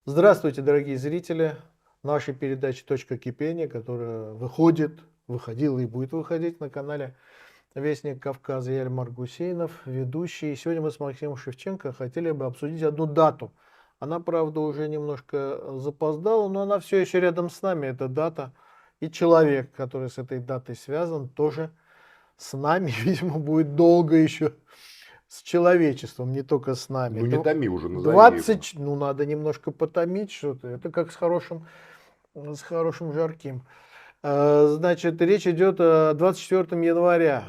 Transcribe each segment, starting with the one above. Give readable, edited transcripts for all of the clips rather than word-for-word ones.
Здравствуйте, дорогие зрители нашей передачи «Точка кипения», которая выходила и будет выходить на канале «Вестник Кавказа». Я Эльмар Гусейнов, ведущий. И сегодня мы с Максимом Шевченко хотели бы обсудить одну дату. Она, правда, уже немножко запоздала, но она все еще рядом с нами, эта дата. И человек, который с этой датой связан, тоже с нами, видимо, будет долго еще с человечеством, не только с нами. Ну не томи уже, назови его. 20, ну надо немножко потомить что-то. Это как с хорошим жарким. Значит, речь идет о 24 января.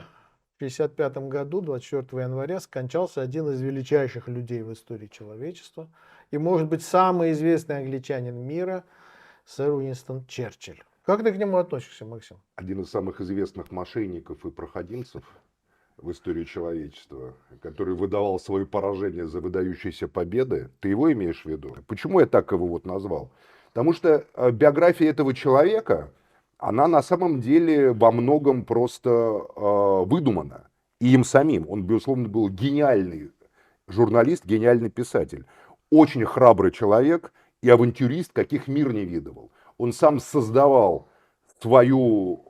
В 1955 году, 24 января, скончался один из величайших людей в истории человечества. И, может быть, самый известный англичанин мира, сэр Уинстон Черчилль. Как ты к нему относишься, Максим? Один из самых известных мошенников и проходимцев в истории человечества, который выдавал свои поражения за выдающиеся победы. Ты его имеешь в виду? Почему я так его вот назвал? Потому что биография этого человека, она на самом деле во многом просто выдумана. И им самим. Он, безусловно, был гениальный журналист, гениальный писатель. Очень храбрый человек и авантюрист, каких мир не видывал. Он сам создавал свою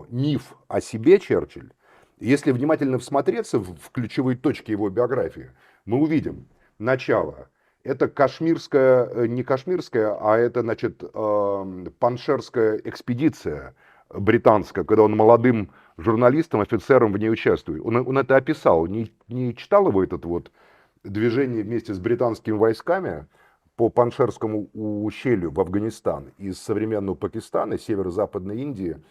миф о себе, Черчилль. Если внимательно всмотреться в ключевые точки его биографии, мы увидим начало. Это кашмирская, не кашмирская, а это, значит, паншерская экспедиция британская, когда он молодым журналистом, офицером в ней участвует. Он это описал. Не читал его этот вот движение вместе с британскими войсками по Паншерскому ущелью в Афганистан из современного Пакистана, северо-западной Индии.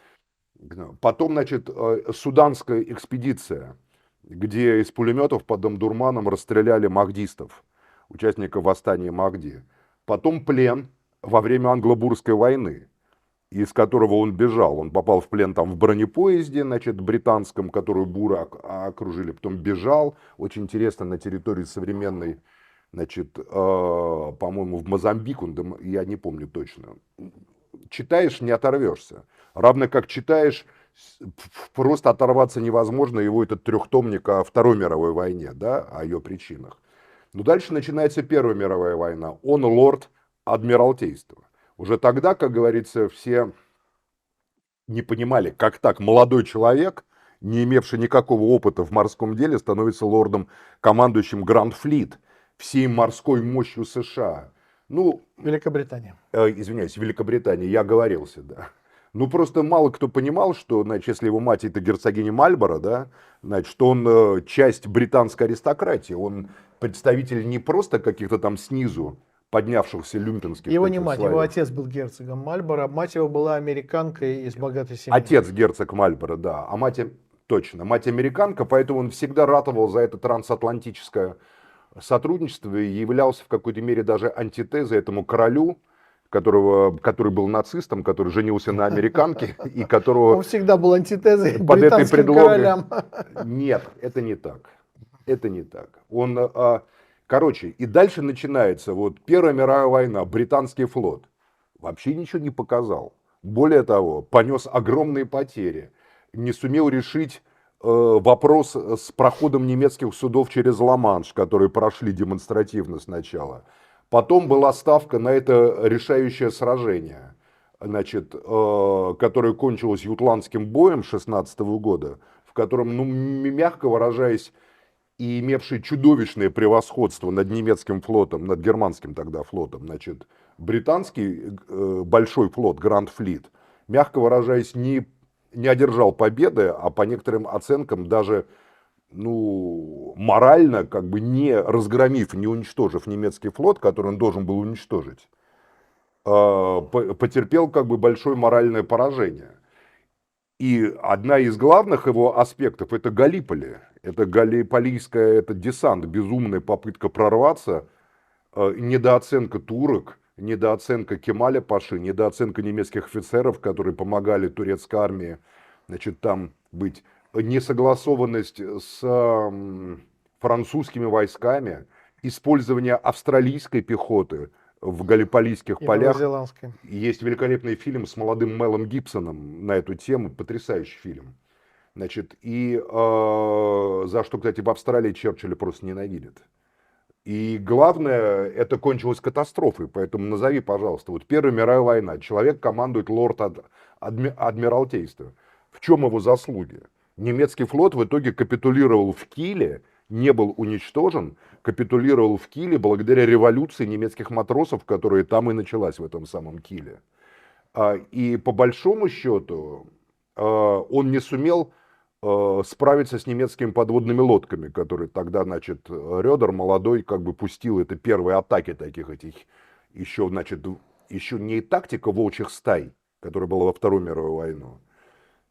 Потом, значит, суданская экспедиция, где из пулеметов под Омдурманом расстреляли махдистов, участников восстания Махди. Потом плен во время Англо-Бурской войны, из которого он бежал. Он попал в плен там в бронепоезде, значит, британском, который буры окружили, потом бежал. Очень интересно, на территории современной, значит, по-моему, в Мозамбик, я не помню точно. Читаешь, не оторвешься. Равно как читаешь, просто оторваться невозможно. Его этот трехтомник о Второй мировой войне, да, о ее причинах. Но дальше начинается Первая мировая война. Он лорд Адмиралтейства. Уже тогда, как говорится, все не понимали, как так молодой человек, не имевший никакого опыта в морском деле, становится лордом, командующим Гранд Флит, всей морской мощью США. Ну, Великобритания. извиняюсь, Великобритании, я оговорился, да. Ну, просто мало кто понимал, что, значит, если его мать это герцогиня Мальборо, да, значит, что он часть британской аристократии, он представитель не просто каких-то там снизу поднявшихся люмпинских Его не таких мать, его слоев. отец был герцогом Мальборо, мать его была американкой из богатой семьи. Отец герцог Мальборо, да, а мать, точно, мать американка, поэтому он всегда ратовал за это трансатлантическое сотрудничество и являлся в какой-то мере даже антитезой этому королю, который был нацистом, который женился на американке и которого Он всегда был антитезой под этой британским предлогом... королям. Нет, это не так. Это не так. Короче, и дальше начинается вот Первая мировая война, британский флот. Вообще ничего не показал. Более того, понес огромные потери. Не сумел решить вопрос с проходом немецких судов через Ла-Манш, которые прошли демонстративно сначала. Потом была ставка на это решающее сражение, значит, которое кончилось Ютландским боем 16 года, в котором, ну, мягко выражаясь, и имевший чудовищное превосходство над немецким флотом, над германским тогда флотом, значит, британский большой флот, Гранд Флит, мягко выражаясь, не одержал победы, а по некоторым оценкам даже, ну, морально, как бы не разгромив, не уничтожив немецкий флот, который он должен был уничтожить, потерпел как бы большое моральное поражение. И одна из главных его аспектов это Галиполи. Это галиполийская, это десант, безумная попытка прорваться, недооценка турок, недооценка Кемаля Паши, недооценка немецких офицеров, которые помогали турецкой армии, значит, там быть, несогласованность с французскими войсками, использование австралийской пьехоты в галиполийских И полях. новозеландской. Есть великолепный фильм с молодым Мелом Гибсоном на эту тему, потрясающий фильм. Значит, и за что, кстати, в Австралии Черчилля просто ненавидят. И главное, это кончилось катастрофой, поэтому назови, пожалуйста, вот Первая мировая война, человек командует адмиралтейства. В чем его заслуги? Немецкий флот в итоге капитулировал в Киле, не был уничтожен, капитулировал в Киле благодаря революции немецких матросов, которая там и началась в этом самом Киле. И по большому счету он не сумел справиться с немецкими подводными лодками, которые тогда, значит, Рёдер молодой как бы пустил, это первые атаки таких этих, еще, значит, еще не тактика волчьих стай, которая была во Вторую мировую войну.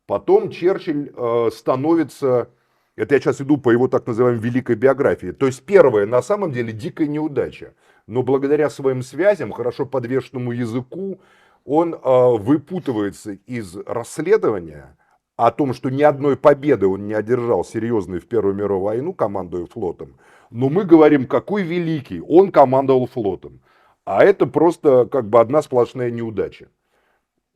Потом Черчилль становится, это я сейчас иду по его так называемой великой биографии, то есть первая на самом деле дикая неудача, но благодаря своим связям, хорошо подвешенному языку, он выпутывается из расследования о том, что ни одной победы он не одержал серьезной в Первую мировую войну, командуя флотом. Но мы говорим, какой великий, он командовал флотом. А это просто как бы одна сплошная неудача.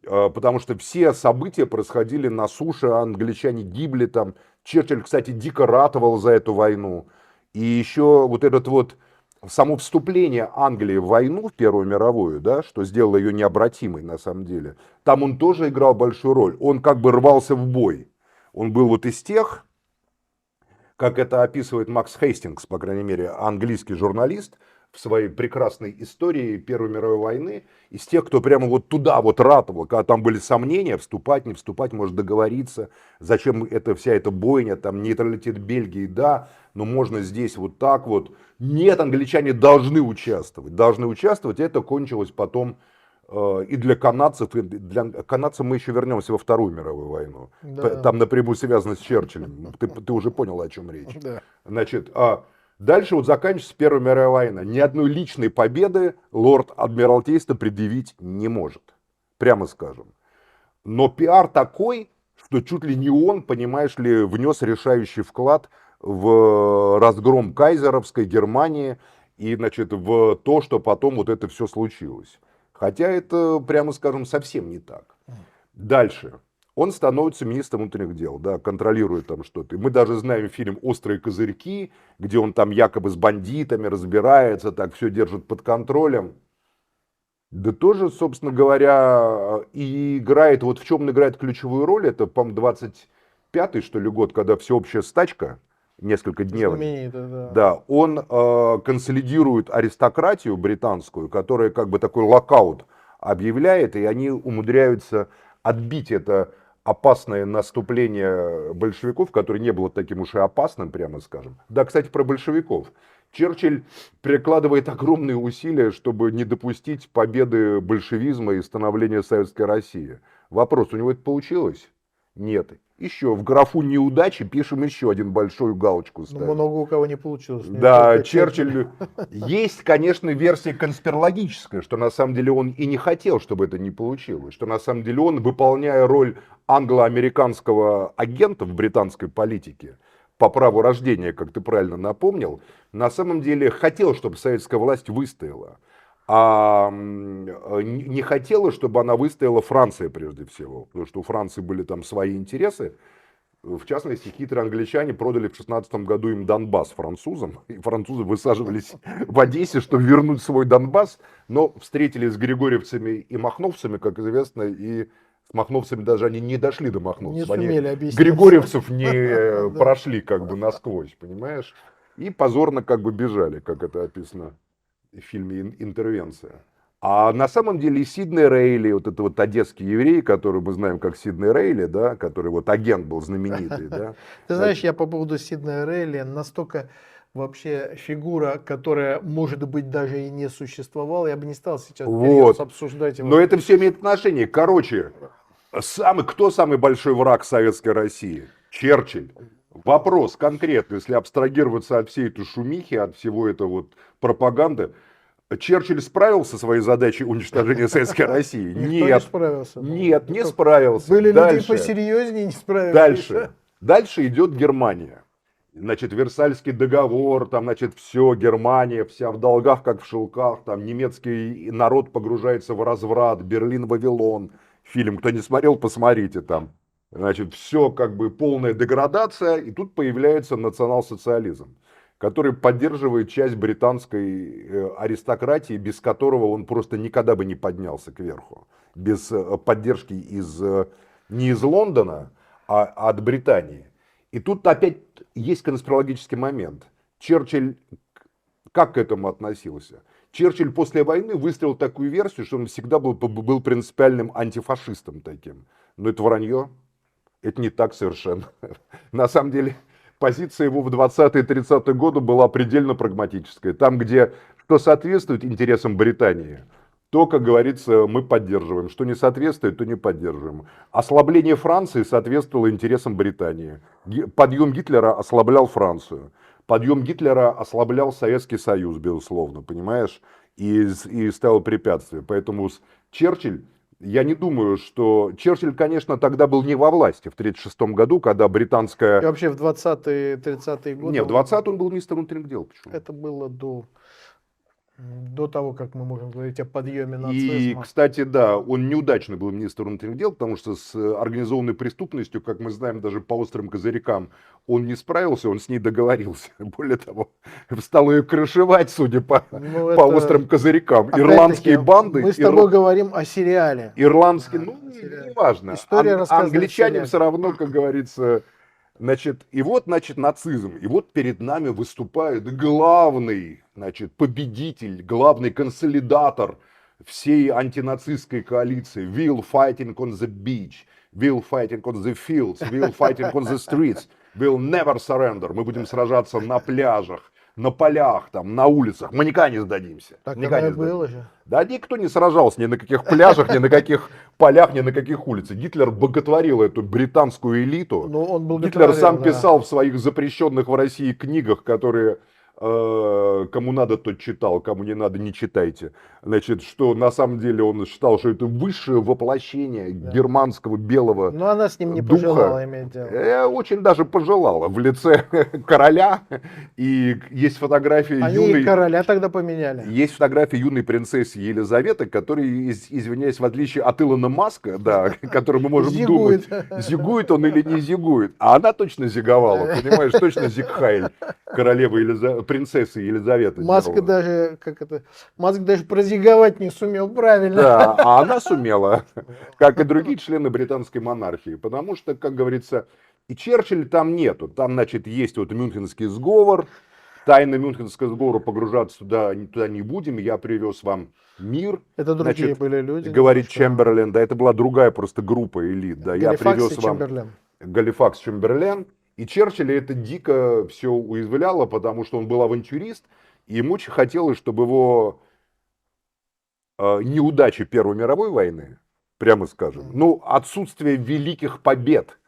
Потому что все события происходили на суше, англичане гибли там. Черчилль, кстати, дико ратовал за эту войну. И еще вот этот вот само вступление Англии в войну, в Первую мировую, да, что сделало ее необратимой на самом деле, там он тоже играл большую роль. Он как бы рвался в бой. Он был вот из тех, как это описывает Макс Хейстингс, по крайней мере, английский журналист, в своей прекрасной истории Первой мировой войны, из тех, кто прямо вот туда вот ратовал, когда там были сомнения, вступать, не вступать, может договориться, зачем это, вся эта бойня, там нейтралитет Бельгии, да, но можно здесь вот так вот. Нет, англичане должны участвовать, это кончилось потом и для канадцев, и для канадцев мы еще вернемся во Вторую мировую войну. Да. Там напрямую связано с Черчиллем, ты уже понял, о чем речь. Да. Значит, дальше вот заканчивается Первая мировая война. Ни одной личной победы лорд Адмиралтейство предъявить не может. Прямо скажем. Но пиар такой, что чуть ли не он, понимаешь ли, внес решающий вклад в разгром кайзеровской Германии и, значит, в то, что потом вот это все случилось. Хотя это, прямо скажем, совсем не так. Дальше. Он становится министром внутренних дел, да, контролирует там что-то. И мы даже знаем фильм «Острые козырьки», где он там якобы с бандитами разбирается, так все держит под контролем. Да тоже, собственно говоря, и играет, вот в чем он играет ключевую роль, это, по-моему, 25-й, что ли, год, когда всеобщая стачка, несколько дневная. Знаменитый, да. Да, он консолидирует аристократию британскую, которая как бы такой локаут объявляет, и они умудряются отбить это опасное наступление большевиков, которое не было таким уж и опасным, прямо скажем. Да, кстати, про большевиков. Черчилль прикладывает огромные усилия, чтобы не допустить победы большевизма и становления Советской России. Вопрос, у него это получилось? Нет. Еще в графу неудачи пишем еще один большую галочку. Ну, много у кого не получилось. Не Да, только Черчилль. Есть, конечно, версия конспирологическая, что на самом деле он и не хотел, чтобы это не получилось. Что на самом деле он, выполняя роль англо-американского агента в британской политике, по праву рождения, как ты правильно напомнил, на самом деле хотел, чтобы советская власть выстояла. А не хотела, чтобы она выстояла Франция прежде всего. Потому что у Франции были там свои интересы. В частности, хитрые англичане продали в 16 году им Донбасс французам. И французы высаживались в Одессе, чтобы вернуть свой Донбасс. Но встретились с григорьевцами и махновцами, как известно. И с махновцами даже они не дошли до махновцев. Не сумели объяснить. Григорьевцев не прошли как бы насквозь, понимаешь? И позорно как бы бежали, как это описано в фильме «Интервенция». А на самом деле Сидней Рейли, вот это вот одесский еврей, который мы знаем как Сидней Рейли, да, который вот агент был знаменитый, да. Ты знаешь, я по поводу Сиднея Рейли настолько вообще фигура, которая, может быть, даже и не существовала, я бы не стал сейчас Вот. обсуждать его. Но это все имеет отношение. Короче, кто самый большой враг Советской России? Черчилль. Вопрос конкретный, если абстрагироваться от всей этой шумихи, от всего этого вот пропаганды. Черчилль справился со своей задачей уничтожения Советской России? Никто Нет. не справился. Нет, не справился. Были Дальше. люди посерьезнее, не справились. Дальше идет Германия. Значит, Версальский договор, там, значит, все, Германия, вся в долгах, как в шелках, там, немецкий народ погружается в разврат, Берлин, Вавилон. Фильм, кто не смотрел, посмотрите там. Значит, все как бы полная деградация, и тут появляется национал-социализм. который поддерживает часть британской аристократии, без которого он просто никогда бы не поднялся кверху. Без поддержки не из Лондона, а от Британии. И тут опять есть конспирологический момент. Черчилль как к этому относился? Черчилль после войны выстроил такую версию, что он всегда был принципиальным антифашистом таким. Но это вранье. Это не так совершенно. На самом деле, позиция его в 20-30-е годы была предельно прагматическая. Там, где что соответствует интересам Британии, то, как говорится, мы поддерживаем. Что не соответствует, то не поддерживаем. Ослабление Франции соответствовало интересам Британии. Подъем Гитлера ослаблял Францию. Подъем Гитлера ослаблял Советский Союз, безусловно, понимаешь, и ставил препятствия. Поэтому Черчилль, я не думаю, что... Черчилль, конечно, тогда был не во власти в 1936 году, когда британская... И вообще в 20-е, 30-е годы... Не, в 20-е он был министром внутренних дел. Почему? Это было до того, как мы можем говорить о подъеме И, нацизма. кстати, да, он неудачно был министром внутренних дел, потому что с организованной преступностью, как мы знаем, даже по острым козырькам, он не справился, он с ней договорился. Более того, стал ее крышевать, судя по острым козырькам. Ирландские банды... Мы с тобой говорим о сериале. Ирландские, сериале. Неважно. История рассказана Англичане все равно, как говорится... Значит, и вот, нацизм. И вот перед нами выступает главный, победитель, главный консолидатор всей антинацистской коалиции. We'll fighting on the beach, we'll fighting on the fields, we'll fighting on the streets, we'll never surrender. Мы будем сражаться на пляжах, на полях, там, на улицах. Мы никогда не сдадимся. Так никогда оно не и было сдадимся. же. Да никто не сражался ни на каких пляжах, ни на каких полях, ни на каких улицах. Гитлер боготворил эту британскую элиту. Ну, он Гитлер сам да. писал в своих запрещенных в России книгах, которые кому надо, тот читал, кому не надо, не читайте. Значит, что на самом деле он считал, что это высшее воплощение германского белого духа. Но она с ним не пожелала иметь дело. Очень даже пожелала в лице короля. И есть фотографии Они короля тогда поменяли. Есть фотография юной принцессы Елизаветы, которая, извиняюсь, в отличие от Илона Маска, да, который мы можем думать, зигует он или не зигует, а она точно зиговала, понимаешь, точно зигхайль, принцессы Елизаветы. Маск даже прозиговать не сумел правильно. Да, а она сумела, как и другие члены британской монархии, потому что, как говорится, и Черчилля там нету, там, есть вот Мюнхенский сговор. Тайны Мюнхенского сговора погружаться туда не будем. Я привез вам мир. Это другие были люди. Говорит Чемберлен. Да, это была другая просто группа элит. Да, я привез вам Галифакс Чемберлен. И Черчилля это дико все уязвляло, потому что он был авантюрист. И ему очень хотелось, чтобы его неудачи Первой мировой войны, прямо скажем, отсутствие великих побед.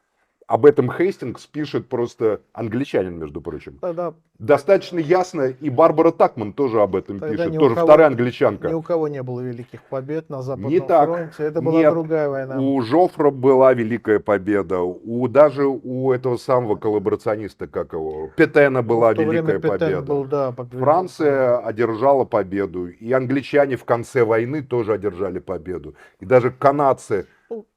Об этом Хейстингс пишет просто англичанин, между прочим. Тогда достаточно ясно, и Барбара Такман тоже об этом тогда пишет, тоже вторая англичанка. Ни у кого не было великих побед на Западном не так. фронте, это была другая война. У Жофра была великая победа, даже у этого самого коллаборациониста, как его, Петена была великая победа. Был, да, Франция одержала победу, и англичане в конце войны тоже одержали победу, и даже канадцы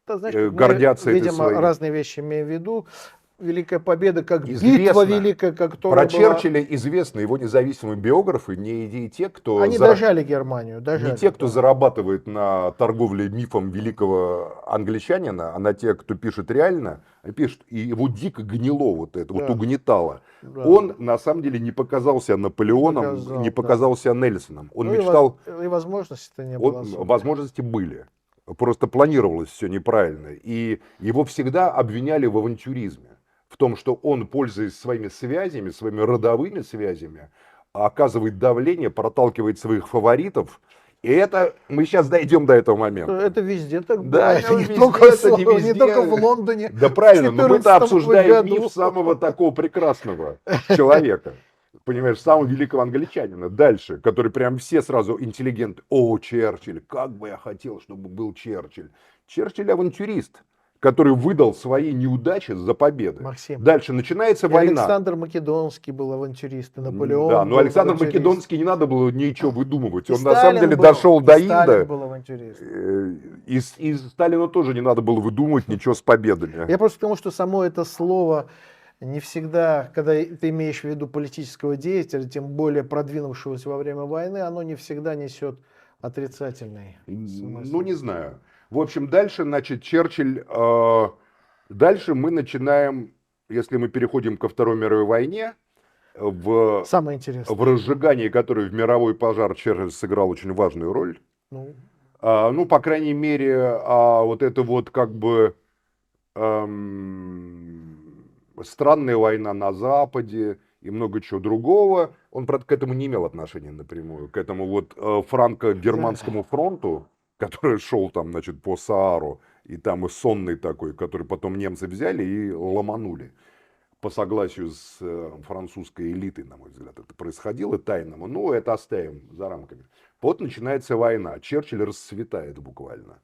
гордятся мы, этой видимо, своей. разные вещи имеем в виду. Великая победа, как битва великая, которая Про Черчилля известно, его независимые биографы, не те, кто... Они дожали Германию, не те, кто зарабатывает на торговле мифом великого англичанина, а на те, кто пишет реально, пишут, и его дико гнило вот это, вот угнетало. Да. Он, на самом деле, не показался Наполеоном, не показался Нельсоном. Он мечтал... И возможностей-то не было. Возможности были. Просто планировалось все неправильно. И его всегда обвиняли в авантюризме. В том, что он, пользуясь своими связями, своими родовыми связями, оказывает давление, проталкивает своих фаворитов. И это, мы сейчас дойдем до этого момента. Это везде так. Да, это не только в Лондоне. Да правильно, но мы-то обсуждаем миф самого такого прекрасного человека. Понимаешь, самого великого англичанина. Дальше, который прям все сразу интеллигенты. О, Черчилль, как бы я хотел, чтобы был Черчилль. Черчилль авантюрист, который выдал свои неудачи за победы. Максим. Дальше начинается война. Александр Македонский был аванчурист, и Наполеон. Да, но Александр Македонский не надо было ничего выдумывать. Он Сталин на самом деле был, дошел до Инда. Сталин был авантюрист. И Сталину тоже не надо было выдумывать ничего с победами. Я просто к тому, что само это слово Не всегда, когда ты имеешь в виду политического деятеля, тем более продвинувшегося во время войны, оно не всегда несет отрицательный Ну, смысл. не знаю. В общем, дальше, значит, Черчилль... дальше мы начинаем, если мы переходим ко Второй мировой войне, в Самое интересное. разжигании которой в мировой пожар Черчилль сыграл очень важную роль. Ну, Ну, по крайней мере, вот это вот как бы странная война на Западе и много чего другого. Он, правда, к этому не имел отношения напрямую, к этому вот франко-германскому фронту, который шел там, значит, по Саару, и там и сонный такой, который потом немцы взяли и ломанули. По согласию с французской элитой, на мой взгляд, это происходило тайному. Ну, это оставим за рамками. Вот начинается война. Черчилль расцветает буквально.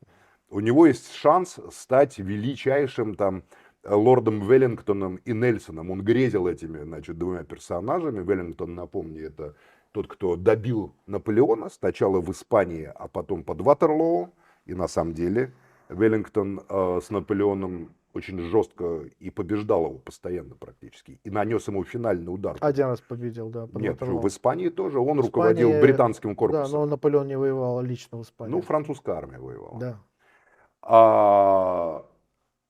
У него есть шанс стать величайшим там лордом Веллингтоном и Нельсоном. Он грезил этими, значит, двумя персонажами. Веллингтон, напомню, это тот, кто добил Наполеона сначала в Испании, а потом под Ватерлоу. И на самом деле Веллингтон с Наполеоном очень жестко и побеждал его постоянно практически. И нанес ему финальный удар. один раз победил, да, под Нет, Ватерлоо. в Испании тоже. Он В руководил Испании, британским да, корпусом. но Наполеон не воевал лично в Испании. Ну, французская армия воевала. Да.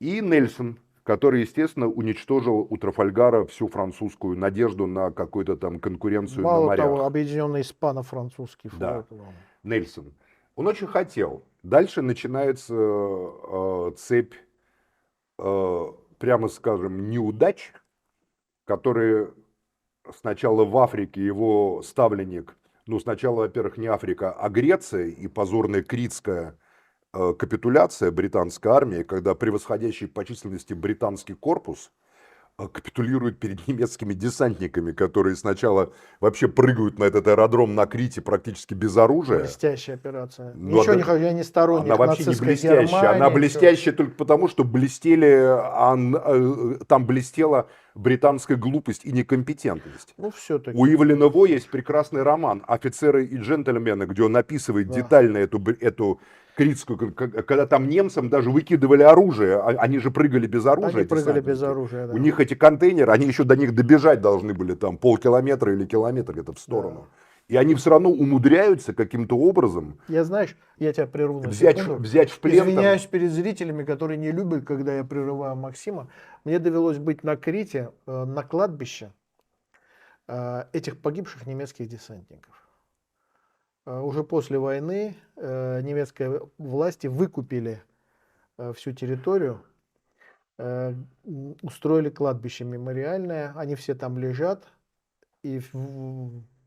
И Нельсон, который, естественно, уничтожил у Трафальгара всю французскую надежду на какую-то там конкуренцию на Мало морях. того, объединенный испано-французский Да. флот. Нельсон. Он очень хотел. Дальше начинается цепь, прямо скажем, неудач, которые сначала в Африке его ставленник, ну, сначала, во-первых, не Африка, а Греция и позорная критская капитуляция британской армии, когда превосходящий по численности британский корпус капитулирует перед немецкими десантниками, которые сначала вообще прыгают на этот аэродром на Крите практически без оружия. Блестящая операция. Ну, Ничего она- не хочу, я не сторонник Она вообще не нацистской блестящая. Германии. Она всё. блестящая только потому, что там блестела британская глупость и некомпетентность. Ну, все-таки. У Ивлена Во есть прекрасный роман «Офицеры и джентльмены», где он описывает Да. детально эту критскую, когда там немцам даже выкидывали оружие, они же прыгали без оружия. Они прыгали без десантники. оружия, да. У них эти контейнеры, они еще до них добежать должны были там полкилометра или километра где-то в сторону. И они все равно умудряются каким-то образом Я, знаешь, я тебя прерву на взять секунду. в плен. там- Извиняюсь перед зрителями, которые не любят, когда я прерываю Максима. Мне довелось быть на Крите, на кладбище этих погибших немецких десантников. Уже после войны немецкие власти выкупили всю территорию, устроили кладбище мемориальное, они все там лежат, и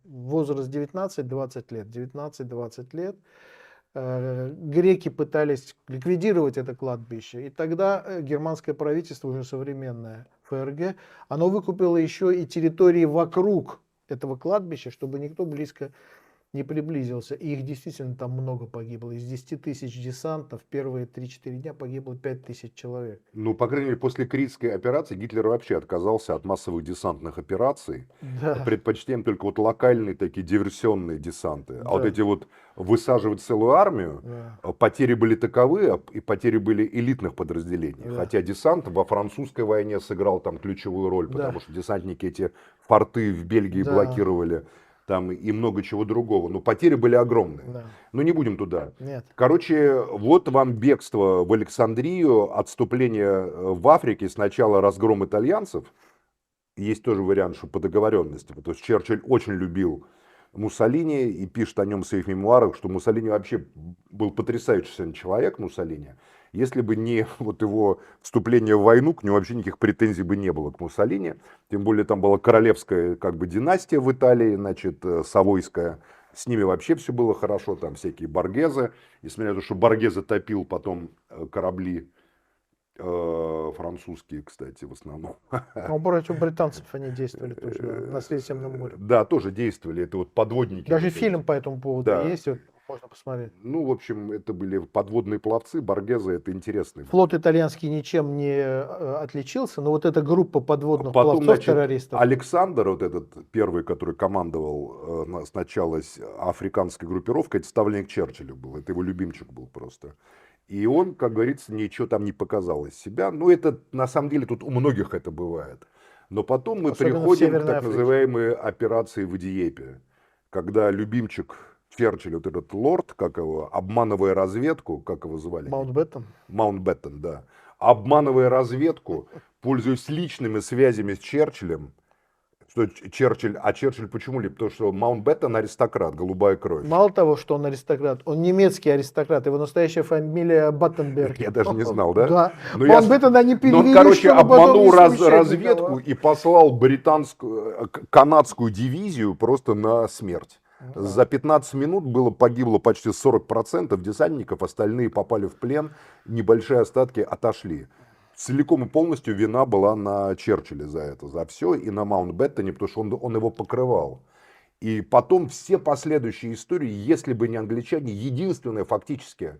возраст 19-20 лет. 19-20 лет. Греки пытались ликвидировать это кладбище, и тогда германское правительство, уже современное ФРГ, оно выкупило еще и территории вокруг этого кладбища, чтобы никто близко не приблизился. И их действительно там много погибло. Из 10 тысяч десантов первые 3-4 дня погибло 5 тысяч человек. Ну, по крайней мере, после Критской операции Гитлер вообще отказался от массовых десантных операций. Да. Предпочтем только вот локальные такие диверсионные десанты. А вот Да. эти вот высаживать целую армию, Да. потери были таковы, и потери были элитных подразделений. Да. Хотя десант во французской войне сыграл там ключевую роль, Да. потому что десантники эти форты в Бельгии Да. блокировали. Там и много чего другого. Но потери были огромные. Да. Но не будем туда. Нет. Короче, вот вам бегство в Александрию, отступление в Африке, сначала разгром итальянцев. Есть тоже вариант, что по договоренности. Потому что Черчилль очень любил Муссолини и пишет о нем в своих мемуарах, что Муссолини вообще был потрясающий человек, Муссолини. Если бы не вот его вступление в войну, к нему вообще никаких претензий бы не было к Муссолини. Тем более там была королевская как бы династия в Италии, значит, Савойская. С ними вообще все было хорошо, там всякие Боргезе. Несмотря на то, что Боргезе топил потом корабли французские, кстати, в основном. Но против британцев они действовали тоже на Средиземном море. Да, тоже действовали. Это вот подводники. Даже вот эти. фильм по этому поводу Да. есть, вот, можно посмотреть. Ну, в общем, это были подводные пловцы. Боргезе, это интересный. Флот итальянский ничем не отличился, но вот эта группа подводных Потом, пловцов, значит, террористов. Александр, вот этот первый, который командовал сначала африканской группировкой, это ставленник Черчилля был. Это его любимчик был просто. И он, как говорится, ничего там не показал из себя. Ну, это на самом деле тут у многих это бывает. Но потом мы Особенно в приходим к Северной так Африке. называемой операции в Диепе, когда любимчик Черчилля, вот этот лорд, как его, обманывая разведку, как его звали? Маунтбеттен. Маунтбеттен, да. Обманывая разведку, пользуясь личными связями с Черчиллем, что Черчилль почему ли? Потому что Маунтбеттен аристократ, голубая кровь. Мало того, что он аристократ, он немецкий аристократ, его настоящая фамилия Баттенберг. Я даже не знал, да? Да. Но Маунтбеттен они но перевели, он, короче, чтобы потом обманул не смущать разведку никого. и послал канадскую дивизию просто на смерть. Да. За 15 минут погибло почти 40% десантников, остальные попали в плен, небольшие остатки отошли. Целиком и полностью вина была на Черчилле за это, за все, и на Маунтбеттене, потому что он его покрывал. И потом все последующие истории, если бы не англичане, единственное фактически,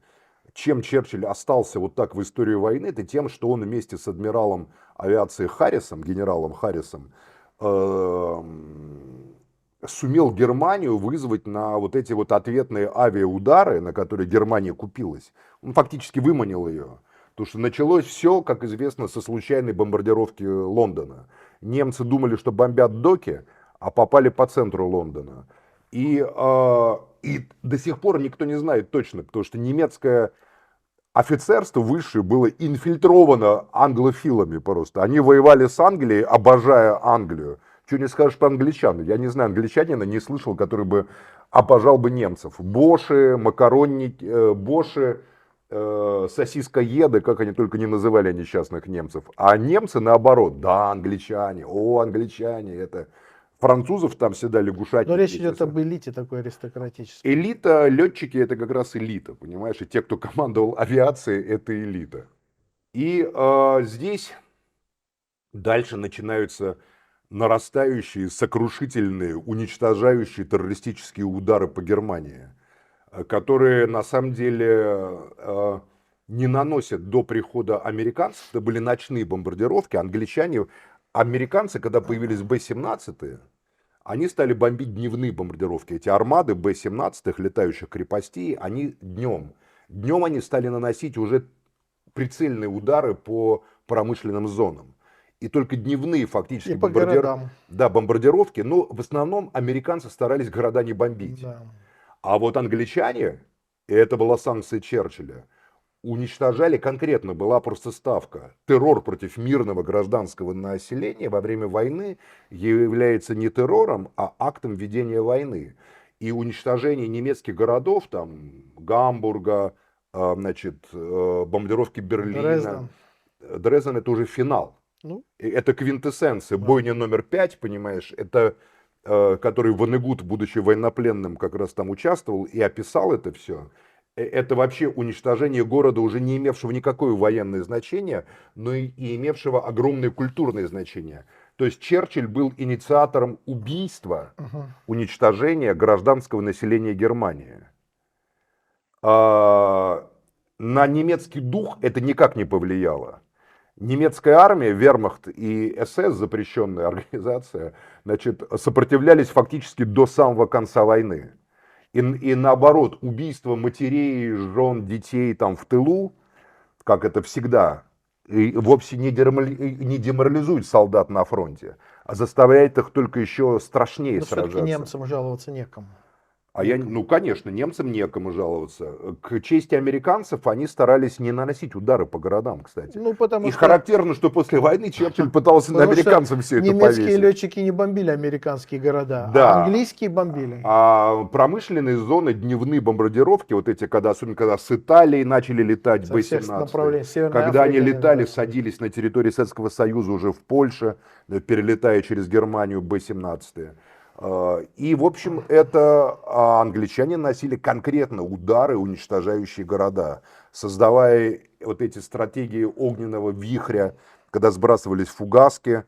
чем Черчилль остался вот так в истории войны, это тем, что он вместе с адмиралом авиации Харрисом, генералом Харрисом, сумел Германию вызвать на вот эти вот ответные авиаудары, на которые Германия купилась. Он фактически выманил ее. Потому что началось все, как известно, со случайной бомбардировки Лондона. Немцы думали, что бомбят доки, а попали по центру Лондона. И до сих пор никто не знает точно, потому что немецкое офицерство высшее было инфильтровано англофилами просто. Они воевали с Англией, обожая Англию. Что не скажешь про англичан? Я не знаю, англичанина не слышал, который бы обожал бы немцев. Боши, макаронники, боши, сосискоеды, как они только не называли несчастных немцев. А немцы наоборот, да, англичане, англичане, это... Французов там всегда лягушатники. Но речь идет об элите такой аристократической. Элита, летчики, это как раз элита, понимаешь? И те, кто командовал авиацией, это элита. И здесь дальше начинаются нарастающие, сокрушительные, уничтожающие террористические удары по Германии, которые на самом деле не наносят до прихода американцев. Это были ночные бомбардировки. Американцы, когда появились Б-17, они стали бомбить дневные бомбардировки. Эти армады Б-17, летающих крепостей, они днем. Днем они стали наносить уже прицельные удары по промышленным зонам. И только дневные фактически И по городам. бомбардировки. Но в основном американцы старались города не бомбить. Да. А вот англичане, и это была санкция Черчилля, уничтожали конкретно, была просто ставка. Террор против мирного гражданского населения во время войны является не террором, а актом ведения войны. И уничтожение немецких городов, там, Гамбурга, бомбардировки Берлина. Дрезден это уже финал. Ну, Это квинтэссенция. Да. Бойня номер 5, понимаешь, это который Ванегут, будучи военнопленным, как раз там участвовал и описал это все. Это вообще уничтожение города, уже не имевшего никакое военное значение, но и имевшего огромное культурное значение. То есть Черчилль был инициатором убийства, уничтожения гражданского населения Германии. На немецкий дух это никак не повлияло. Немецкая армия, вермахт и СС, запрещенная организация, сопротивлялись фактически до самого конца войны. И наоборот, убийство матерей, жен, детей там в тылу, как это всегда, и вовсе не деморализует солдат на фронте, а заставляет их только еще страшнее сражаться. Все-таки немцам жаловаться некому. Конечно, немцам некому жаловаться. К чести американцев они старались не наносить удары по городам, кстати. И характерно, что после войны Черчилль пытался на американцев все это повесить. Немецкие летчики не бомбили американские города, да. А английские бомбили. А промышленные зоны, дневные бомбардировки, вот эти, особенно когда с Италии начали летать Б-17, когда они летали, садились на территории Советского Союза уже в Польше, перелетая через Германию Б-17. И, в общем, это англичане носили конкретно удары, уничтожающие города, создавая вот эти стратегии огненного вихря, когда сбрасывались фугаски,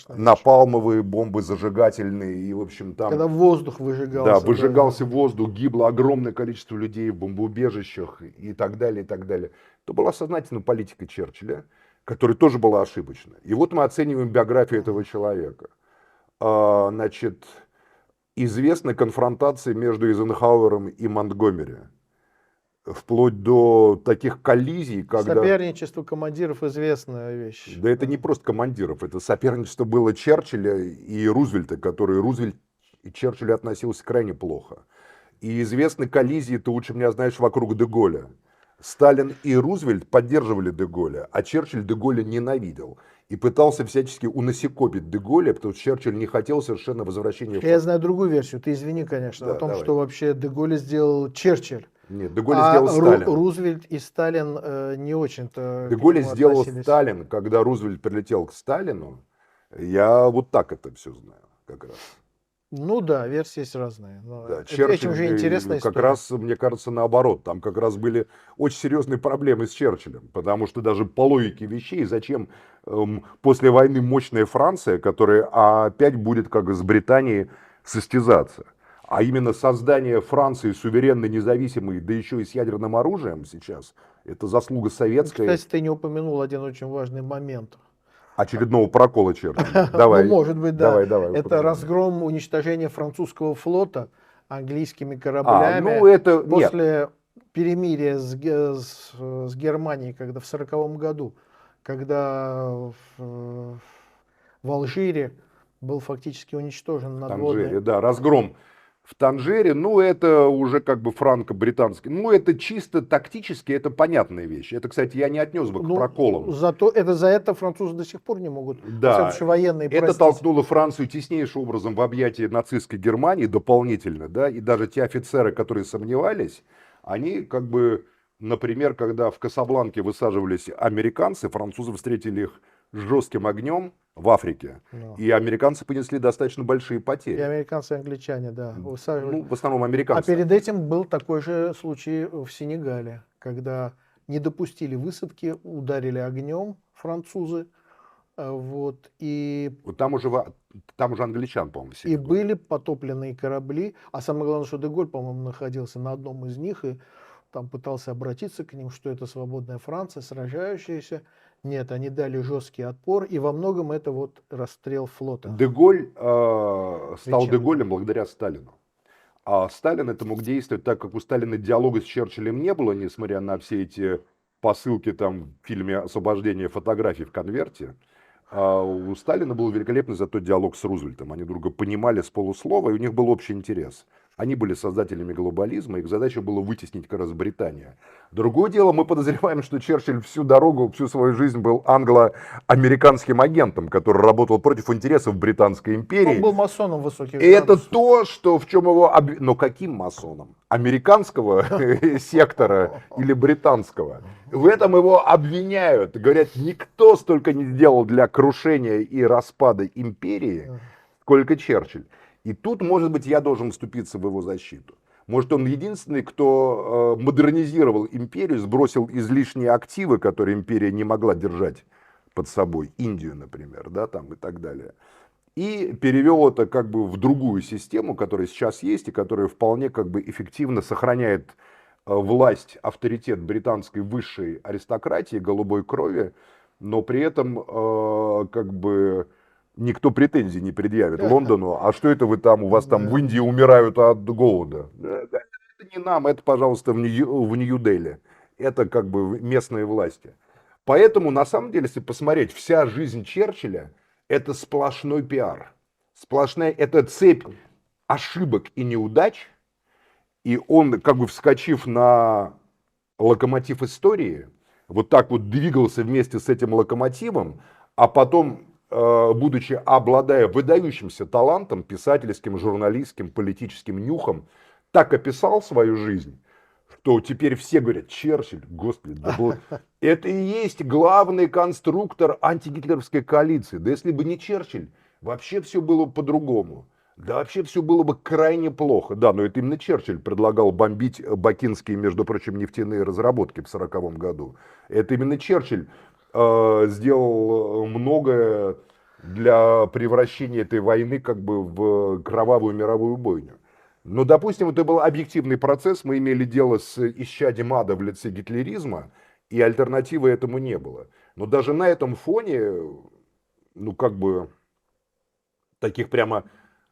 напалмовые бомбы зажигательные, и, в общем, там... Когда воздух выжигался. Да, выжигался воздух, гибло огромное количество людей в бомбоубежищах и так далее, и так далее. Это была сознательная политика Черчилля, которая тоже была ошибочна. И вот мы оцениваем биографию этого человека. Известны конфронтации между Эйзенхауэром и Монтгомери. вплоть до таких коллизий, когда... Соперничество командиров известная вещь. Да это не просто командиров, это соперничество было Черчилля и Рузвельта, который Рузвельт и Черчиллю относился крайне плохо. И известны коллизии, ты лучше меня знаешь, вокруг де-Голля. Сталин и Рузвельт поддерживали де-Голля, а Черчилль де-Голля ненавидел. И пытался всячески унасекопить де-Голля, потому что Черчилль не хотел совершенно возвращения Я знаю другую версию, ты извини, конечно, о Да, том, давай. что вообще де-Голля сделал Черчилль. Нет, де-Голля сделал Сталин. Рузвельт и Сталин не очень-то к Де-Голля нему сделал относились. Сталин, когда Рузвельт прилетел к Сталину. Я вот так это все знаю как раз. Ну да, версии есть разные. Но Да, этим же интересная как история. раз, мне кажется, наоборот. Там как раз были очень серьезные проблемы с Черчиллем. Потому что даже по логике вещей, зачем после войны мощная Франция, которая опять будет как с Британией состязаться. А именно создание Франции суверенной, независимой, да еще и с ядерным оружием сейчас, это заслуга советская. Кстати, ты не упомянул один очень важный момент. Очередного прокола Черчилля. Ну, Давай. может быть, да. Давай. Это разгром, уничтожение французского флота английскими Ну кораблями это, нет. после перемирия с Германией, когда в 1940 году, когда в Алжире был фактически уничтожен Танжере, надводный. да, разгром в Танжере, ну, это уже как бы франко-британский. Ну, это чисто тактически, это понятная вещь. Это, кстати, я не отнес бы к Ну, проколам. за это французы до сих пор не могут, во всяком Да, случае, военные это простить. толкнуло Францию теснейшим образом в объятия нацистской Германии дополнительно, да, и даже те офицеры, которые сомневались, они как бы, например, когда в Касабланке высаживались американцы, французы встретили их жестким огнем в Африке, Ну. и американцы понесли достаточно большие И потери. американцы, и англичане, да, высаживали. Ну, в основном А американцы. перед этим был такой же случай в Сенегале, когда не допустили высадки, ударили огнем французы, вот, и Вот там уже англичан, по-моему, и сидят. были потопленные корабли, а самое главное, что де-Голь, по-моему, находился на одном из них и там пытался обратиться к ним, что это свободная Франция, сражающаяся. Нет, они дали жесткий отпор, и во многом это вот расстрел флота. Де-Голь стал Причем, Де-Голем благодаря Сталину. А Сталин это мог действовать так, как у Сталина диалога с Черчиллем не было, несмотря на все эти посылки там в фильме «Освобождение фотографий в конверте». А у Сталина был великолепный зато диалог с Рузвельтом. Они друга понимали с полуслова, и у них был общий интерес. Они были создателями глобализма, их задача была вытеснить как раз Британию. Другое дело, мы подозреваем, что Черчилль всю дорогу, всю свою жизнь был англо-американским агентом, который работал против интересов Британской империи. он был масоном высоких И это градусов. то, что в чем его... Но каким масоном? Американского сектора или британского? В этом его обвиняют. Говорят, никто столько не сделал для крушения и распада империи, сколько Черчилль. И тут, может быть, я должен вступиться в его защиту. Может, он единственный, кто модернизировал империю, сбросил излишние активы, которые империя не могла держать под собой. Индию, например, да, там и так далее. И перевел это как бы в другую систему, которая сейчас есть, и которая вполне как бы эффективно сохраняет власть, авторитет британской высшей аристократии, голубой крови, но при этом как бы никто претензий не предъявит Лондону. А что это вы там, у вас там в Индии умирают от голода? Это не нам, это, пожалуйста, в Нью-Дели. Это как бы местные власти. Поэтому, на самом деле, если посмотреть, вся жизнь Черчилля – это сплошной пиар. Сплошная, это цепь ошибок и неудач. И он, как бы вскочив на локомотив истории, вот так вот двигался вместе с этим локомотивом, а потом, будучи обладая выдающимся талантом, писательским, журналистским, политическим нюхом, так описал свою жизнь, что теперь все говорят: Черчилль, господи, да был... это и есть главный конструктор антигитлеровской коалиции. Да если бы не Черчилль, вообще все было по-другому. Да вообще все было бы крайне плохо. Да, но это именно Черчилль предлагал бомбить бакинские, между прочим, нефтяные разработки в 1940 году. Это именно Черчилль сделал многое для превращения этой войны как бы в кровавую мировую бойню. Но, допустим, это был объективный процесс, мы имели дело с исчадием ада в лице гитлеризма, и альтернативы этому не было. Но даже на этом фоне, ну как бы, таких прямо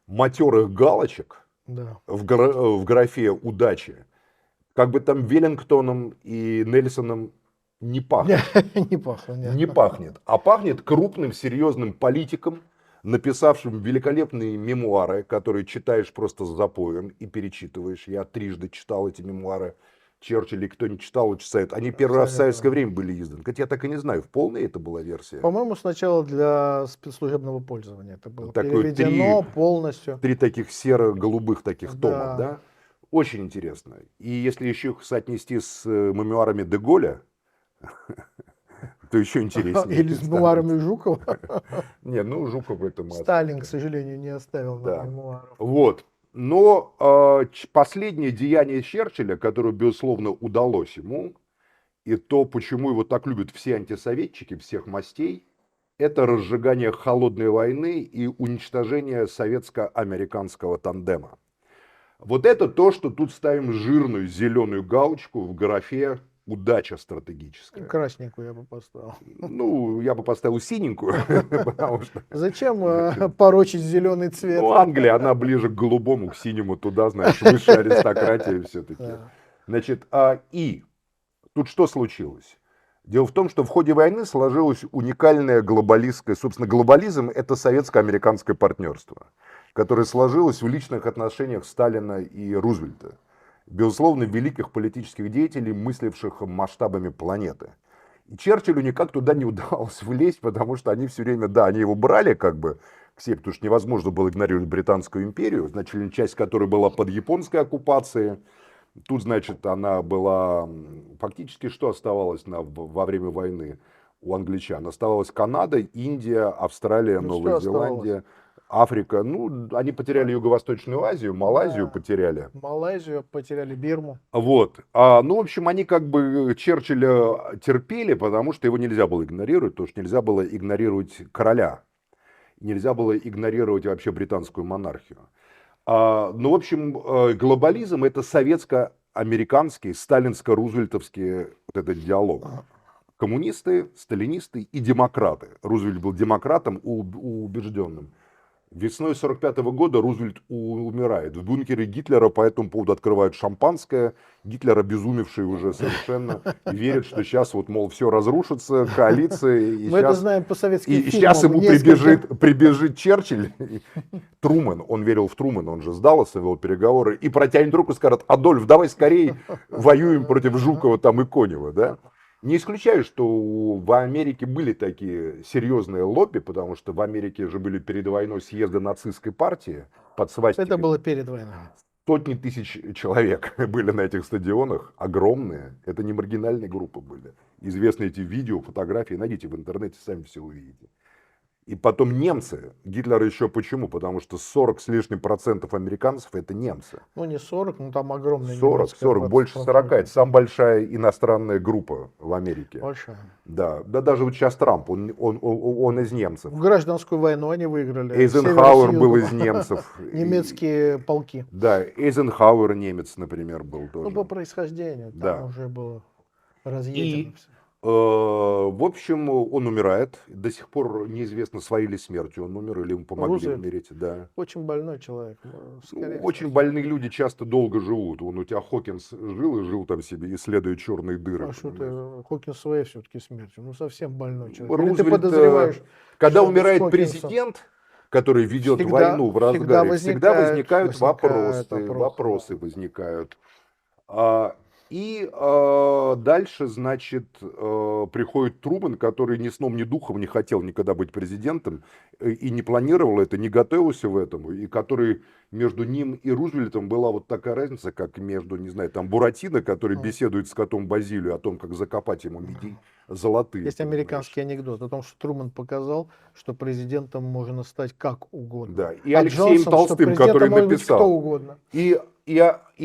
матерых галочек Да. в графе удачи как бы там Веллингтоном и Нельсоном не пахнет. Не пахло, нет. Не пахнет, а пахнет крупным, серьезным политиком, написавшим великолепные мемуары, которые читаешь просто с запоем и перечитываешь. Я трижды читал эти мемуары Черчилля, кто не читал, читает. Они первый раз в советское время были изданы. Хотя я так и не знаю, в полной это была версия. По-моему, сначала для спецслужебного пользования это было Такое переведено полностью. 3 таких серо-голубых таких Да. томов, да? Очень интересно. И если еще их соотнести с мемуарами Деголя, то еще интереснее. Или с мемуарами Жукова. Не, ну Жуков это мы Сталин, к сожалению, не оставил нам Да. мемуаров. Вот. Но последнее деяние Черчилля, которое, безусловно, удалось ему, и то, почему его так любят все антисоветчики всех мастей, это разжигание холодной войны и уничтожение советско-американского тандема. Вот это то, что тут ставим жирную зеленую галочку в графе «удача стратегическая». Красненькую я бы поставил. Ну, я бы поставил синенькую, потому что... Зачем порочить зеленый цвет? Ну, Англия, она ближе к голубому, к синему, туда, знаешь, высшая аристократия все-таки. Да. Значит, и тут что случилось? Дело в том, что в ходе войны сложилось уникальное глобалистское, собственно, глобализм – это советско-американское партнерство, которое сложилось в личных отношениях Сталина и Рузвельта. Безусловно, великих политических деятелей, мысливших масштабами планеты. И Черчиллю никак туда не удалось влезть, потому что они все время, да, они его брали как бы к себе, потому что невозможно было игнорировать Британскую империю, значительная часть которой была под японской оккупацией. Тут, значит, она была, фактически, что оставалось во время войны у англичан? Оставалась Канада, Индия, Австралия, Ну, Новая что Зеландия, Африка. Ну, они потеряли Юго-Восточную Азию, Малайзию Да. потеряли. Малайзию потеряли, Бирму. Вот. Ну, в общем, они как бы Черчилля терпели, потому что его нельзя было игнорировать, потому что нельзя было игнорировать короля. Нельзя было игнорировать вообще британскую монархию. Ну, в общем, глобализм – это советско-американский, сталинско-рузвельтовский вот этот диалог. Коммунисты, сталинисты и демократы. Рузвельт был демократом убежденным. Весной 1945 года Рузвельт умирает. В бункере Гитлера по этому поводу открывают шампанское. Гитлер, обезумевший уже совершенно, верит, что сейчас вот, мол, все разрушится, коалиция. И Мы это знаем по советским и фильмам. сейчас ему несколько. прибежит Черчилль, Трумэн, он верил в Трумэна, он же сдался, вел переговоры, и протянет руку и скажет: Адольф, давай скорее воюем против Жукова там и Конева, да? Не исключаю, что в Америке были такие серьезные лобби, потому что в Америке же были перед войной съезды нацистской партии под свастикой. Это было перед войной. Сотни тысяч человек были на этих стадионах, огромные. Это не маргинальные группы были. Известны эти видео, фотографии, найдите в интернете, сами все увидите. И потом немцы. Гитлер еще почему? Потому что 40 с лишним процентов американцев это немцы. Ну, не 40, но там огромная 40, больше 40. Это самая большая иностранная группа в Америке. Большая. Да, даже вот сейчас Трамп, он из немцев. В гражданскую войну они выиграли. Эйзенхауэр был Север с из немцев. Немецкие полки. Да, Эйзенхауэр немец, например, был тоже. Ну, по происхождению. Да. Там уже было разъедено все. В общем, он умирает. До сих пор неизвестно, своей ли смертью он умер или ему помогли Рузвельт? умереть. Да. Очень больной человек. Скорее всего. Очень больные люди часто долго живут. У тебя Хокинс жил и жил там себе, исследуя черные дыры. А что понимаешь? ты, Хокинс своей все-таки смертью? Ну, совсем больной человек. Или ты Рузвельт, подозреваешь, когда что умирает с Хокинсом президент, который ведет всегда- войну в разгаре, всегда возникают возникают вопросы да. возникают. Дальше, значит, приходит Трумэн, который ни сном, ни духом не хотел никогда быть президентом и не планировал это, не готовился в этом, и который между ним и Рузвельтом была вот такая разница, как между, не знаю, там Буратино, который беседует с котом Базилио о том, как закопать ему меди золотые. Есть понимаешь? американский анекдот о том, что Трумэн показал, что президентом можно стать как угодно. Да, и А Алексеем Джонсон, что Толстым, президентом который может быть написал. кто угодно. И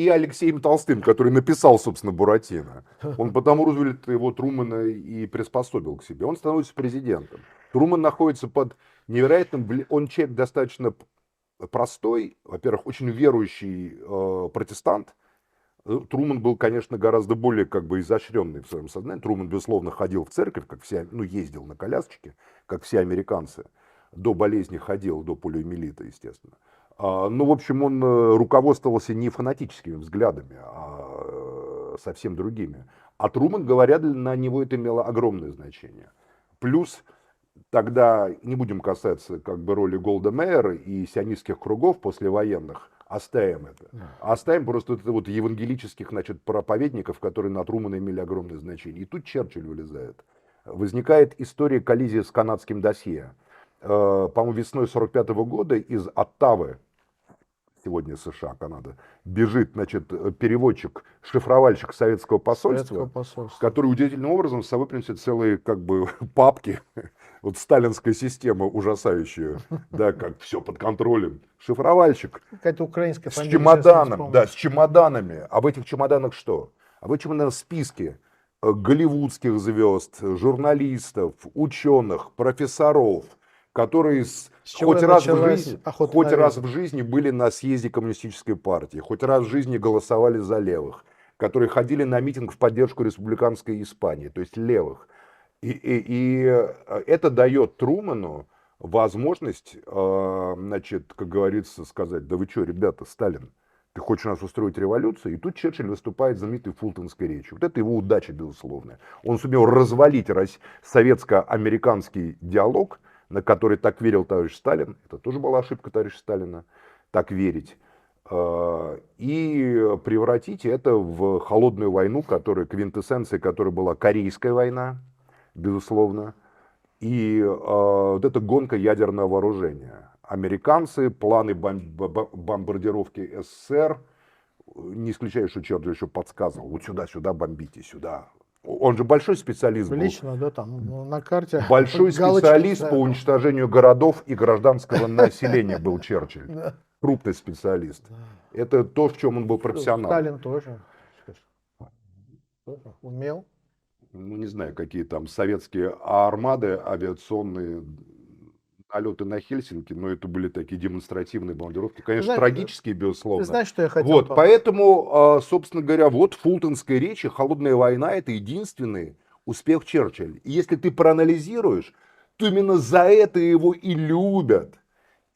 Алексеем Толстым, который написал, собственно, Буратино. Он потому Рузвельт его Трумэна и приспособил к себе. Он становится президентом. Трумэн находится под невероятным... Он человек достаточно простой, во-первых, очень верующий протестант. Трумэн был, конечно, гораздо более как бы изощренный в своем сознании. Трумэн, безусловно, ходил в церковь, как все, ну, ездил на колясочке, как все американцы. До болезни ходил, до полиомиелита, естественно. Ну, в общем, он руководствовался не фанатическими взглядами, а совсем другими. А Трумэн, говорят, на него это имело огромное значение. Плюс тогда, не будем касаться как бы роли Голда Меир и сионистских кругов послевоенных, оставим это. Оставим просто это вот евангелических, значит, проповедников, которые на Трумэна имели огромное значение. И тут Черчилль вылезает. Возникает история коллизии с канадским досье. По-моему, весной 1945 года из Оттавы, сегодня США, Канада, бежит, значит, переводчик, шифровальщик советского посольства, который удивительным образом с собой приносит целые, как бы, папки. Вот сталинская система ужасающая, да, как все под контролем. Шифровальщик. Какая-то украинская с фамилия. чемоданом, да, с чемоданами. А в этих чемоданах что? А в этих чемоданах списки голливудских звезд, журналистов, ученых, профессоров, которые хоть раз в жизни были на съезде коммунистической партии, хоть раз в жизни голосовали за левых, которые ходили на митинг в поддержку республиканской Испании, то есть левых. И это дает Трумэну возможность, значит, как говорится, сказать: да вы что, ребята, Сталин, ты хочешь у нас устроить революцию? И тут Черчилль выступает знаменитой фултонской речью. Вот это его удача, безусловная. Он сумел развалить советско-американский диалог, на который так верил товарищ Сталин. Это тоже была ошибка товарища Сталина, так верить. И превратить это в холодную войну, квинтэссенцией которой была Корейская война, безусловно. И вот эта гонка ядерного вооружения. Американцы, планы бомбардировки СССР, не исключаю, что Черчилль еще подсказывал: вот сюда бомбите, сюда. Он же большой специалист был. Лично, да, там на карте. Большой специалист по уничтожению городов и гражданского населения был Черчилль. Крупный специалист. Это то, в чем он был профессионал. Сталин тоже умел. Ну, не знаю, какие там советские армады авиационные, налеты на Хельсинки, но это были такие демонстративные бомбардировки. Конечно, трагические, безусловно. Ты знаешь, что я хотел? Вот, поэтому, собственно говоря, вот в фултонской речи холодная война — это единственный успех Черчилля. И если ты проанализируешь, то именно за это его и любят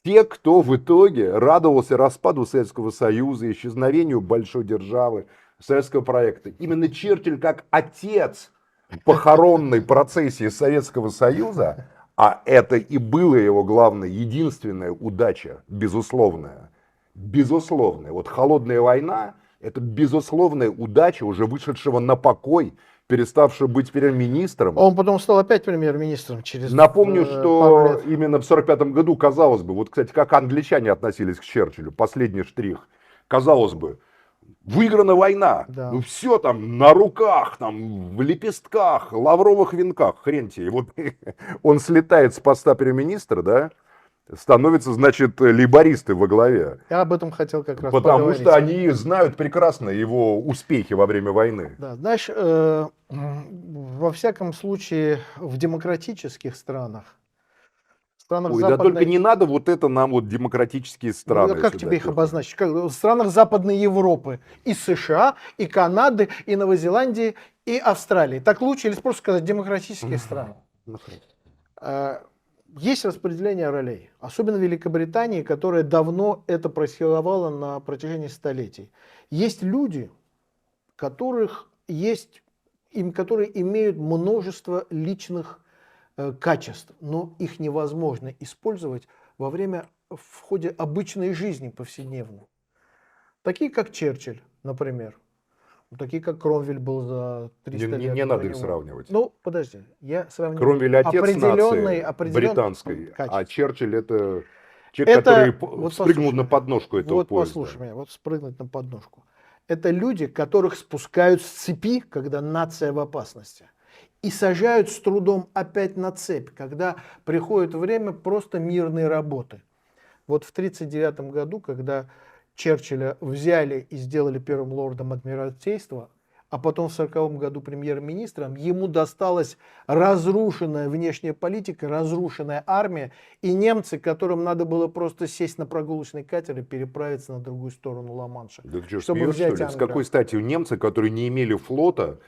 те, кто в итоге радовался распаду Советского Союза, исчезновению большой державы, советского проекта. Именно Черчилль, как отец похоронной процессии Советского Союза, а это и была его главная, единственная удача, безусловная. Безусловная. Вот холодная война — это безусловная удача уже вышедшего на покой, переставшего быть премьер-министром. Он потом стал опять премьер-министром через Напомню, пару что лет. именно в 1945 году, казалось бы, вот, кстати, как англичане относились к Черчиллю, последний штрих, казалось бы, выиграна война, Да. ну все там на руках, там в лепестках, лавровых венках, хрен тебе. И вот он слетает с поста премьер-министра, да, становятся, значит, лейбористы во главе. Я об этом хотел как раз Потому поговорить. что они знают прекрасно его успехи во время войны. Да, знаешь, во всяком случае, в демократических странах Ой, да только не надо вот это нам вот демократические страны. Ну, как тебе их обозначить? В странах Западной Европы, и США, и Канады, и Новой Зеландии, и Австралии. Так лучше или просто сказать демократические страны? Есть распределение ролей, особенно в Великобритании, которая давно это практиковала на протяжении столетий. Есть люди, которые имеют множество личных качеств, но их невозможно использовать в ходе обычной жизни повседневной. Такие как Черчилль, например. Такие как Кромвель был за 300 лет. Не надо их сравнивать. Ну, подожди, я сравниваю Кромвель отец нации британской, качества. а Черчилль это человек, который спрыгнул на подножку этого вот поезда. Послушай меня, вот спрыгнуть на подножку. Это люди, которых спускают с цепи, когда нация в опасности. И сажают с трудом опять на цепь, когда приходит время просто мирной работы. Вот в 1939 году, когда Черчилля взяли и сделали первым лордом Адмиралтейства, а потом в 1940 году премьер-министром, ему досталась разрушенная внешняя политика, разрушенная армия и немцы, которым надо было просто сесть на прогулочный катер и переправиться на другую сторону Ла-Манша. Да ты что, чтобы смеешь, взять что ли? С Англию. какой стати немцы, которые не имели флота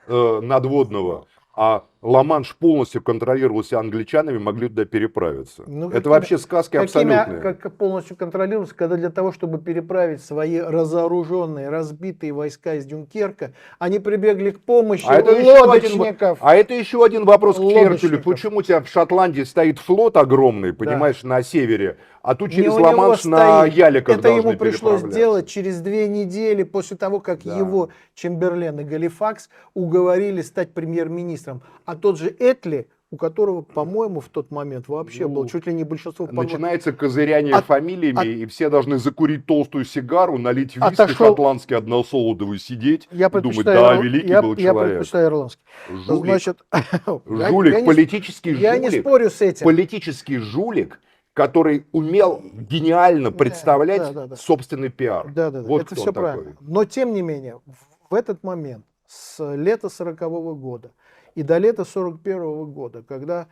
надводного, а Ла-Манш полностью контролировался англичанами, могли туда переправиться. Ну, Это вообще сказки абсолютные. как полностью контролируется, когда для того, чтобы переправить свои разоруженные, разбитые войска из Дюнкерка, они прибегли к помощи А это еще один, лодочников. вопрос к Черчиллю. Лодочников. Почему у тебя в Шотландии стоит флот огромный, Да. понимаешь, на севере, а тут Не через у него Ла-Манш на стоит. яликах Это ему должны пришлось переправляться? сделать через 2 недели после того, как Да. его Чемберлен и Галифакс уговорили стать премьер-министром. А тот же Этли, у которого, по-моему, в тот момент вообще Ну, было чуть ли не большинство Начинается козыряние От- фамилиями, и все должны закурить толстую сигару, налить виски Отошел- шотландский односолодовый, сидеть Я и думать, предпочитаю, да, великий был я человек. предпочитаю ирландский. Жулик. Значит, Жулик, я не- политический я не жулик. спорю с этим. Политический жулик, который умел гениально представлять да. собственный пиар. Да, Вот это кто все он такой. правильно. Но тем не менее, в этот момент, с лета 40-го года и до лета 41-го года, когда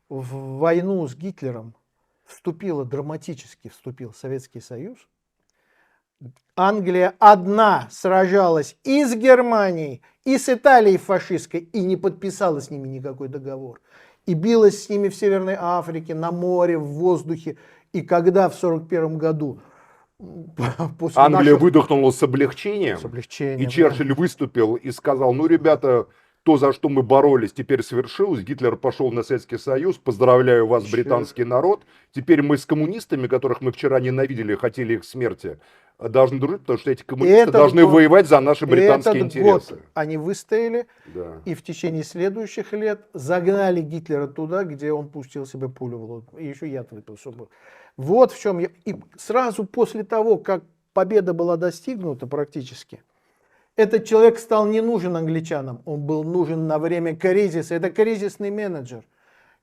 в войну с Гитлером драматически вступил Советский Союз, Англия одна сражалась и с Германией, и с Италией фашистской, и не подписала с ними никакой договор. И билась с ними в Северной Африке, на море, в воздухе. И когда в 41 году после Англия нашего- выдохнула с облегчением, С облегчением, и да. Черчилль выступил и сказал, ну, ребята, то, за что мы боролись, теперь свершилось. Гитлер пошел на Советский Союз. Поздравляю вас, Еще. британский народ. Теперь мы с коммунистами, которых мы вчера ненавидели, хотели их смерти, должны дружить, потому что эти коммунисты Этот должны год- воевать за наши британские Этот интересы. год они выстояли, Да. и в течение следующих лет загнали Гитлера туда, где он пустил себе пулю в лоб. И еще яд выпил, чтобы... Вот в чем я... И сразу после того, как победа была достигнута практически, этот человек стал не нужен англичанам, он был нужен на время кризиса. Это кризисный менеджер.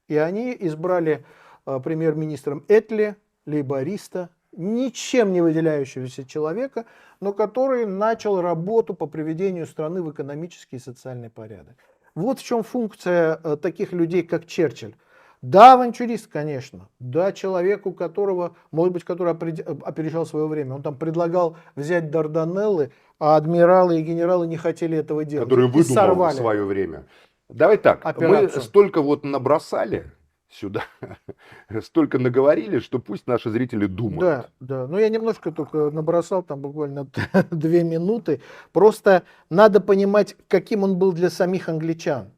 И они избрали премьер-министром Этли, лейбориста, ничем не выделяющегося человека, но который начал работу по приведению страны в экономический и социальный порядок. Вот в чем функция таких людей, как Черчилль. Да, авантюрист, конечно. Да, человек, у которого, может быть, который опережал свое время. Он там предлагал взять Дарданеллы, а адмиралы и генералы не хотели этого делать. Который И выдумал в сорвали. свое время. Давай так, мы Операцию. столько вот набросали сюда, столько наговорили, что пусть наши зрители думают. Да. Но я немножко только набросал, там буквально 2 минуты. Просто надо понимать, каким он был для самих англичан.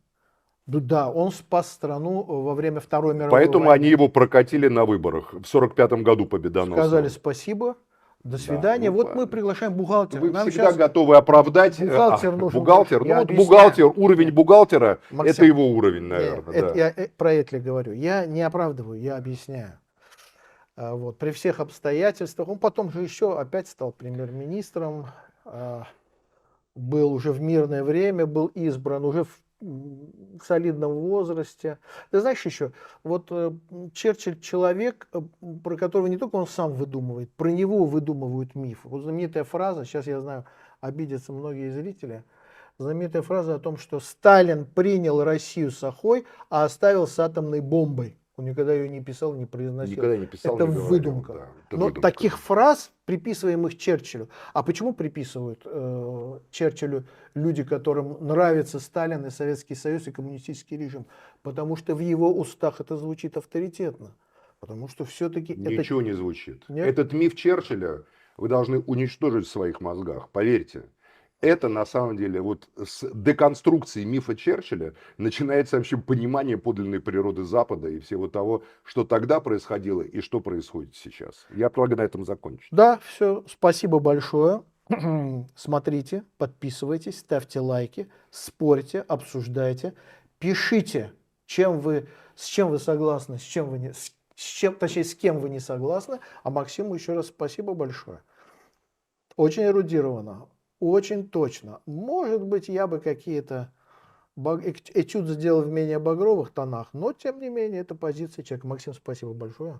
Да, он спас страну во время Второй мировой Поэтому войны. они его прокатили на выборах в 45-м году победоносно. Сказали спасибо, до свидания. ну, Вот правильно. мы приглашаем бухгалтера. Вы Нам всегда щас готовы оправдать. бухгалтер нужен. Бухгалтер, Я ну вот объясняю. бухгалтер, уровень бухгалтера, Максим, это его уровень, наверное. Это да. я про это ли говорю. Я не оправдываю, я объясняю. Вот, при всех обстоятельствах. Он потом же еще опять стал премьер-министром. Был уже в мирное время, был избран уже в солидном возрасте. Ты знаешь еще, вот Черчилль человек, про которого не только он сам выдумывает, про него выдумывают миф. Вот знаменитая фраза, сейчас я знаю, обидятся многие зрители, знаменитая фраза о том, что Сталин принял Россию с охой, а оставил с атомной бомбой. Он никогда ее не писал, не произносил. Никогда не писал, Это не говорил, выдумка. да, это Но выдумка. таких фраз, приписываемых Черчиллю, а почему приписывают Черчиллю люди, которым нравится Сталин и Советский Союз и коммунистический режим? Потому что в его устах это звучит авторитетно. Потому что все-таки это... Ничего не звучит. Нет? Этот миф Черчилля вы должны уничтожить в своих мозгах, поверьте. Это на самом деле вот с деконструкции мифа Черчилля начинается вообще понимание подлинной природы Запада и всего того, что тогда происходило и что происходит сейчас. Я предлагаю на этом закончить. Да, все, спасибо большое. Смотрите, подписывайтесь, ставьте лайки, спорьте, обсуждайте, пишите, с чем вы согласны, с чем вы не, точнее, с кем вы не согласны. А Максиму еще раз спасибо большое. Очень эрудированно, очень точно. Может быть, я бы какие-то этюд сделал в менее багровых тонах, но тем не менее это позиция человека. Максим, спасибо большое.